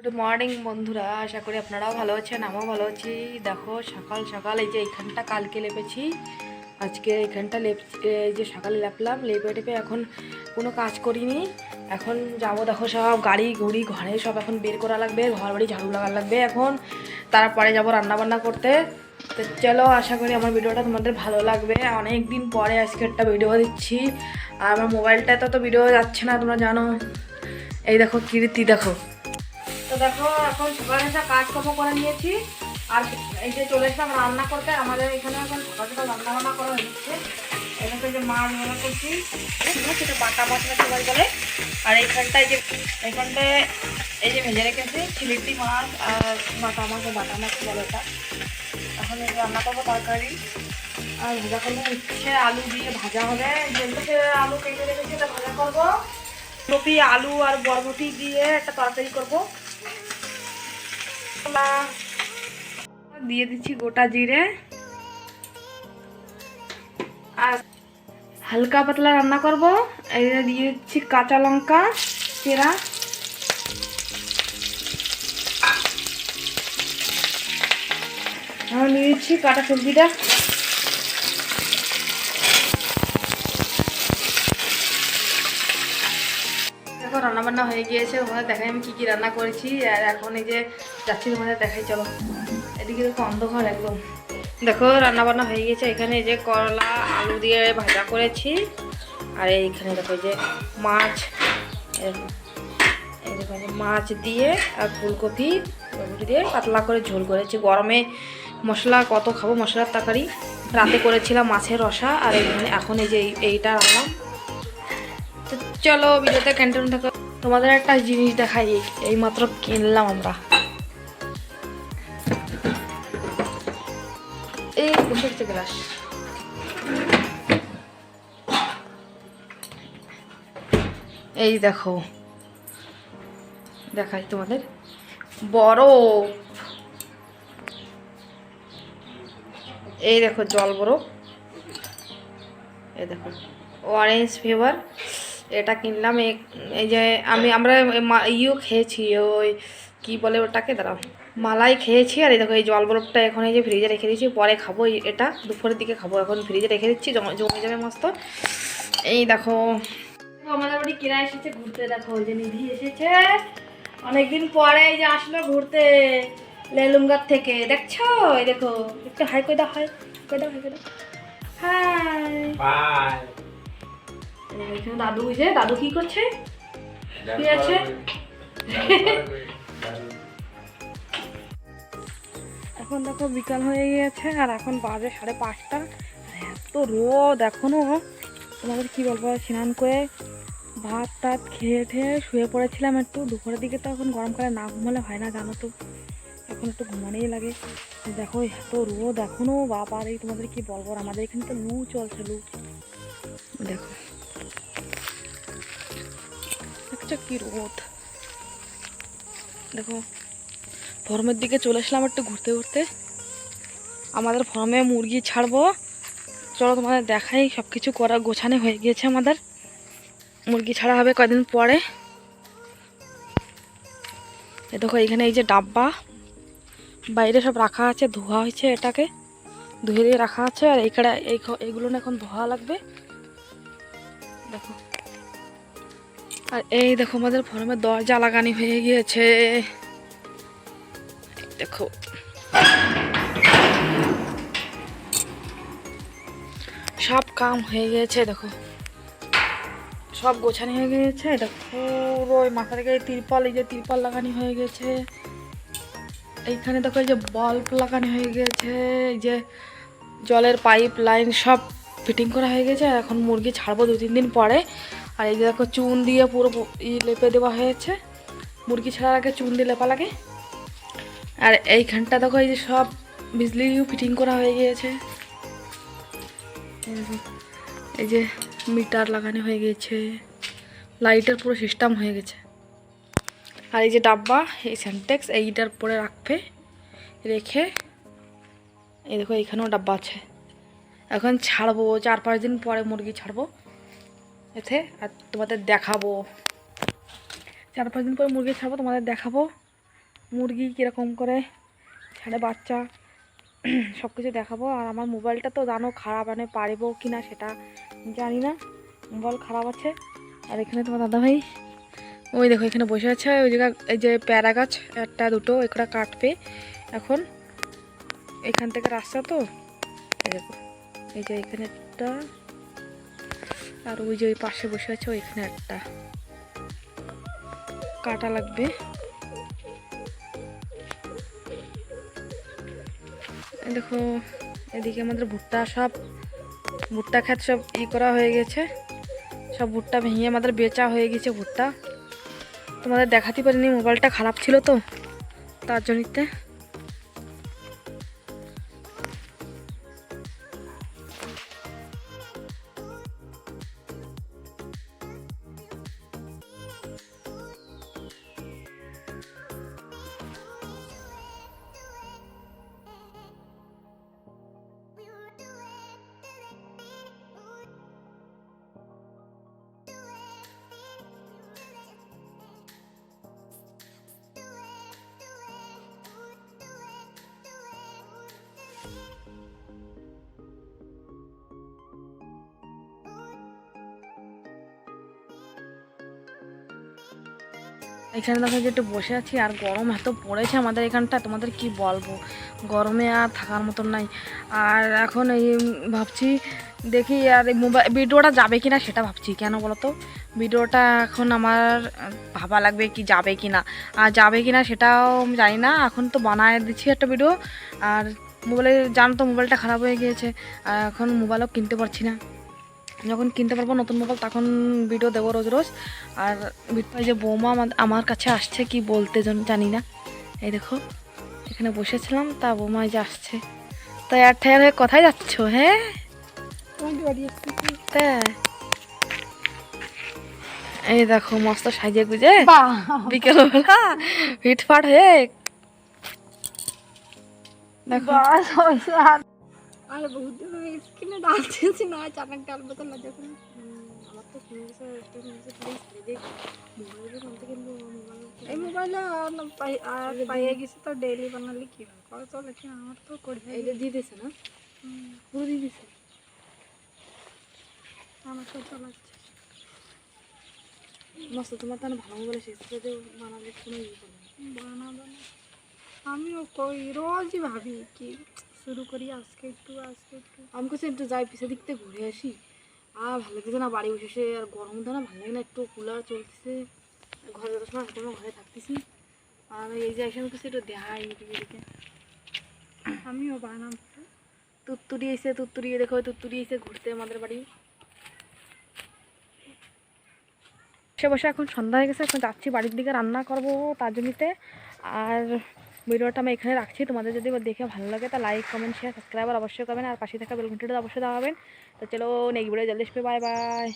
Good morning বন্ধুরা, আশা করি আপনারাও ভালো আছেন, আমিও ভালো আছি। দেখো সকাল সকাল এই যে এইখানটা কালকে লেপেছি, আজকে এইখানটা এই যে সকালে লেপলাম, লেপে টেপে এখন কোনো কাজ করিনি। এখন যাবো, দেখো সব গাড়ি ঘুড়ি ঘরে সব এখন বের করা লাগবে, ঘর বাড়ি ঝাড়ু লাগা লাগবে এখন, তারপরে যাবো রান্নাবান্না করতে। তো চলো, আশা করি আমার ভিডিওটা তোমাদের ভালো লাগবে। অনেক দিন পরে আজকে একটা ভিডিও দিচ্ছি, আর আমার মোবাইলটাতে তো ভিডিও যাচ্ছে না, তোমরা জানো। এই দেখো কীর্তি, দেখো তো দেখো এখন সকালে একটা কাজকর্ম করে নিয়েছি, আর এই যে চলে এসলাম রান্না করতে। আমাদের এখানে এখন সকাল সকাল রান্না বান্না করা হচ্ছে। এখানে যে মাছ ভাজা করছি, সেটা বাটা মশলা সবাই বলে। আর এইখানটায় এই যে ভেজে রেখেছি চিলিটি মাছ আর বাটা মাছ বলে এটা। এখন এই রান্না করবো তরকারি, আর ভাজা করবো হচ্ছে আলু দিয়ে ভাজা হবে। যেগুলো আলু কেটে রেখেছি এটা ভাজা করবো। কপি আলু আর বরবটি দিয়ে একটা তরকারি করবো। দিয়ে দিচ্ছি গোটা জিরে, আর হালকা পাতলা রান্না করব। এই দিয়ে দিচ্ছি কাঁচা লঙ্কা চেরা, আর নিয়ে দিচ্ছি কাটা সবজিটা। দেখো রান্নাবান্না হয়ে গিয়েছে, তোমাদের দেখাই আমি কি রান্না করেছি। আর এখন এই যে যাচ্ছি, তোমাদের দেখাই, চলো। এদিকে দেখো অন্ধকার একদম। দেখো রান্নাবান্না হয়ে গেছে। এখানে এই যে করলা আলু দিয়ে ভাজা করেছি, আর এইখানে দেখো এই যে মাছ, মাছ দিয়ে আর ফুলকপি দিয়ে পাতলা করে ঝোল করেছি। গরমে মশলা কত খাবো, মশলার তরকারি রাতে করেছিলাম মাছের রসা, আর এখন এই যে এইটা রান্নাম। তো চলো ভিডিওতে কন্টিনিউ থাকো। তোমাদের একটা জিনিস দেখাই, এই মাত্র কিনলাম আমরা, এই বসে গ্লাস। এই দেখো, দেখাই তোমাদের, বরফ। এই দেখো জল বরফ, এই দেখো অরেঞ্জ ফ্লেভার। এটা কিনলাম। এই যে আমরা খেয়েছি, ওই কি বলে ওটাকে, দাঁড়াও, মালাই খেয়েছি। আর এই দেখো এই জল বরফটা এখন এই যে ফ্রিজে রেখে দিচ্ছি, পরে খাবো। এটা দুপুরের দিকে খাবো, এখন ফ্রিজে রেখে দিচ্ছি, জমে যাবে মস্ত। এই দেখো আমাদের বাড়ি কিরা এসেছে ঘুরতে, দেখো ওই যে নিধি এসেছে অনেকদিন পরে, এই যে আসলো ঘুরতে লেলুমগার থেকে, দেখছো? এই দেখো একটু হাই কই দাও, হাই কই দাও, হাই কই দাও, হাই। এখানে দাদু, যে দাদু কি করছে, কি আছে। এখন দেখো বিকাল হয়ে গিয়েছে, আর এখন বাজে 5:30। এত রোদ এখনো, তোমাদের কি বলবো। স্নান করে ভাত টাত খেয়ে শুয়ে পড়েছিলাম একটু দুপুরের দিকে। তো এখন গরমকালে না ঘুমালে হয় না, জানো তো, এখন একটু ঘুমানোই লাগে। দেখো এত রোদ এখনো, বাবার এই তোমাদের কি বলবো। আমাদের এখানে তো লু চলছে, লু। দেখো দেখছো কি রোদ। দেখো ফর্মের দিকে চলে আসলাম একটু ঘুরতে ঘুরতে। আমাদের ফর্মে মুরগি ছাড়বো, চলো তোমাদের দেখাই। সব কিছু করা গোছানো হয়ে গিয়েছে আমাদের, মুরগি ছাড়া হবে কয়দিন পরে। এ দেখো এইখানে এই যে ডাব্বা বাইরে সব রাখা আছে, ধোয়া হয়েছে, এটাকে ধুয়ে দিয়ে রাখা আছে। আর এইগুলো না এখন ধোয়া লাগবে, দেখো। আর এই দেখো আমাদের ফর্মের দরজা লাগানি হয়ে গিয়েছে, দেখো। সব কাম হয়ে গিয়েছে, দেখো সব গোছানো হয়ে গিয়েছে। এটা পুরো মাথা থেকে তিরপল, এই যে তিরপল লাগানি হয়ে গেছে। এইখানে দেখো এই যে বাল্ব লাগানো হয়ে গেছে, এই যে জলের পাইপ লাইন সব ফিটিং করা হয়ে গেছে। আর এখন মুরগি ছাড়বো 2-3 দিন পরে। আর এই যে দেখো চুন দিয়ে পুরো লেপে দেওয়া হয়েছে, মুরগি ছাড়ার আগে চুন দিয়ে লেপা লাগে। আর এইখানটা দেখো এই যে সব বিজলিও ফিটিং করা হয়ে গিয়েছে, এই যে মিটার লাগানো হয়ে গেছে, লাইটের পুরো সিস্টেম হয়ে গেছে। আর এই যে ডাব্বা, এই সেন্টেক্স এইটার পরে রেখে, এই দেখো এইখানেও ডাব্বা আছে। এখন ছাড়বো 4-5 দিন পরে মুরগি ছাড়বো এতে, আর তোমাদের দেখাবো। 4-5 দিন পরে মুরগি ছাড়বো, তোমাদের দেখাবো মুরগি কীরকম করে ছাড়ে বাচ্চা সব কিছু দেখাবো। আর আমার মোবাইলটা তো জানো খারাপ, আমি পারবো কি না সেটা জানি না, মোবাইল খারাপ আছে। আর এখানে তোমার দাদাভাই ওই দেখো এখানে বসে আছে, ওই জায়গা এই যে প্যারা গাছ একটা দুটো এখানে কাটবে এখন, এখান থেকে রাস্তা তো এই দেখো, এই যে এখানে একটা, আর ওই যে ওই পাশে বসে আছে ওইখানে একটা কাটা লাগবে। দেখো এদিকে আমাদের ভুট্টা, সব ভুট্টা ক্ষেত সব করা হয়ে গেছে, সব ভুট্টা ভেঙে আমাদের বেচা হয়ে গেছে ভুট্টা। তোমাদের দেখাতে পারিনি, মোবাইলটা খারাপ ছিল তো তার জন্যতে। এখানে দেখো যে একটু বসে আছি, আর গরম এত পড়েছে আমাদের এখানটা, তোমাদের কি বলবো, গরমে আর থাকার মতন নাই। আর এখন এই ভাবছি দেখি আর এই মোবাইল ভিডিওটা যাবে কি না সেটা ভাবছি। কেন বলো তো, ভিডিওটা এখন আমার ভাবা লাগবে কি যাবে কি না, আর যাবে কি না সেটাও জানি না। এখন তো বানায় দিচ্ছি একটা ভিডিও, আর মোবাইলে জানো তো মোবাইলটা খারাপ হয়ে গিয়েছে, আর এখন মোবাইলও কিনতে পারছি না। যখন কিনতে পারবো নতুন মোবাইল তখন ভিডিও দেবো রোজ রোজ। আর এই যে বৌমা আমার কাছে আসছে কি বলতে জানি না, এই দেখো এখানে বসেছিলাম তা বৌমা যে আসছে। তাই আর ঠেয়ার হয়ে কোথায় যাচ্ছ? হ্যাঁ তাই এই দেখো মস্ত সাজে গুজে বিকেলবেলা ফিটফাট হয়ে দেখো। अरे बहुत दिन में कितने डालते थे ना अचानक डाल बता लग जाता है আমার তো ফোন এসে একটা মেসে খালি দেখ মোবাইলে বলতে কিন্তু মোবাইল এই মোবাইলে আর পাইয়ে গেছে তো ডেইলি বানালে কি হয় কত তো লেখে আমার তো করে এইটা দিয়ে দিছে না, পুরো দিয়ে দিছে আমার তো চালাচ্ছে মস্ত। তোমার তো ভালো মোবাইল এসেছে, বানালে কোনো ইয়ে করবে বানাবো না। আমিও কই রোজই ভাবি কি শুরু করি আজকে একটু আমি কাছে একটু যাই পিছিয়ে দিকতে ঘুরে আসি, আর ভালো লাগছে না বাড়ি বসে এসে, আর গরম তো না ভালো লাগে না, একটু কুলার চলতেছে, ঘরে যত সময় কোনো ঘরে থাকতেছি। আর এই যে এখানে কিছু একটু দেখাই এদিকে আমিও বানাবো। তুত্তুরি এসে দেখো তুত্তুরি এসে ঘুরতে আমাদের বাড়ি বসে বসে। এখন সন্ধ্যা হয়ে গেছে, এখন যাচ্ছি বাড়ির দিকে রান্না করব তার জন্যতে। আর ভিডিওটা আমি এখানে রাখছি, তোমাদের যদি দেখে ভালো লাগে তা লাইক কমেন্ট শেয়ার সাবস্ক্রাইব অবশ্যই করবেন, আর পাশে থাকা বেল ঘন্টাটা অবশ্যই দাবাবেন। তো চলো নেক্সট ভিডিও জলদি আসবে, বাই বাই।